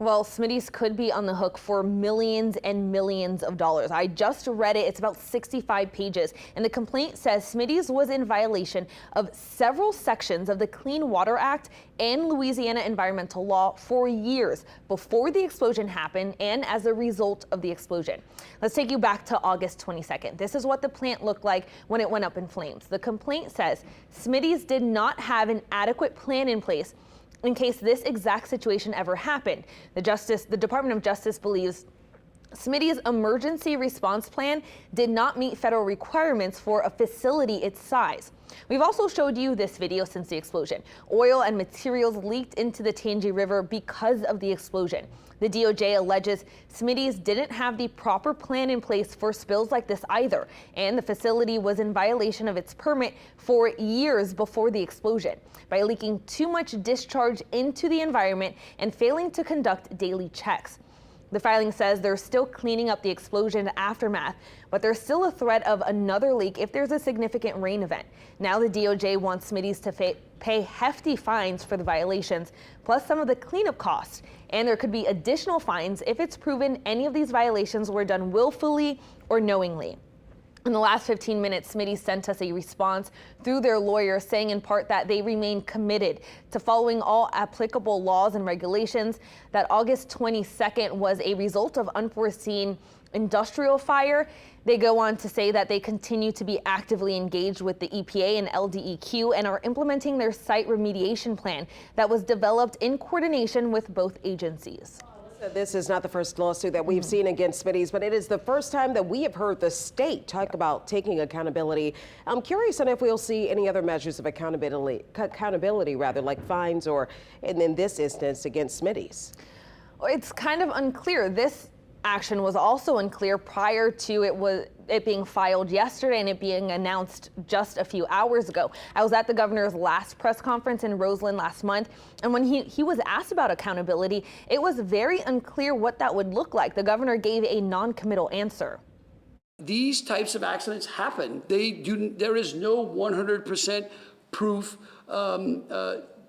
Well, Smitty's could be on the hook for millions and millions of dollars. I just read it. It's about 65 pages. And the complaint says Smitty's was in violation of several sections of the Clean Water Act and Louisiana environmental law for years before the explosion happened and as a result of the explosion. Let's take you back to August 22nd. This is what the plant looked like when it went up in flames. The complaint says Smitty's did not have an adequate plan in place in case this exact situation ever happened. The Department of Justice believes Smitty's emergency response plan did not meet federal requirements for a facility its size. We've also showed you this video since the explosion. Oil and materials leaked into the Tangi River because of the explosion. The DOJ alleges Smitty's didn't have the proper plan in place for spills like this either, and the facility was in violation of its permit for years before the explosion by leaking too much discharge into the environment and failing to conduct daily checks. The filing says they're still cleaning up the explosion aftermath, but there's still a threat of another leak if there's a significant rain event. Now the DOJ wants Smitty's to pay hefty fines for the violations, plus some of the cleanup costs. And there could be additional fines if it's proven any of these violations were done willfully or knowingly. In the last 15 minutes, Smitty sent us a response through their lawyer saying in part that they remain committed to following all applicable laws and regulations, that August 22nd was a result of unforeseen industrial fire. They go on to say that they continue to be actively engaged with the EPA and LDEQ and are implementing their site remediation plan that was developed in coordination with both agencies. This is not the first lawsuit that we've seen against Smitty's, but it is the first time that we have heard the state talk about taking accountability. I'm curious on if we'll see any other measures of accountability rather, like fines or, and in this instance, against Smitty's. It's kind of unclear. This action was also unclear prior to it being filed yesterday and it being announced just a few hours ago. I was at the governor's last press conference in Roseland last month, and when he was asked about accountability, it was very unclear what that would look like. The governor gave a non-committal answer. These types of accidents happen. There is no 100% proof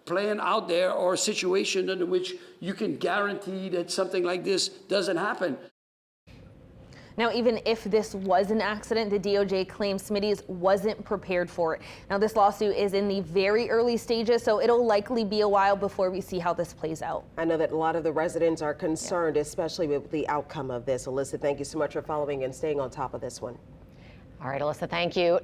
plan out there or situation under which you can guarantee that something like this doesn't happen. Now, even if this was an accident, the DOJ claims Smitty's wasn't prepared for it. Now, this lawsuit is in the very early stages, so it'll likely be a while before we see how this plays out. I know that a lot of the residents are concerned, especially with the outcome of this. Alyssa, thank you so much for following and staying on top of this one. All right, Alyssa, thank you.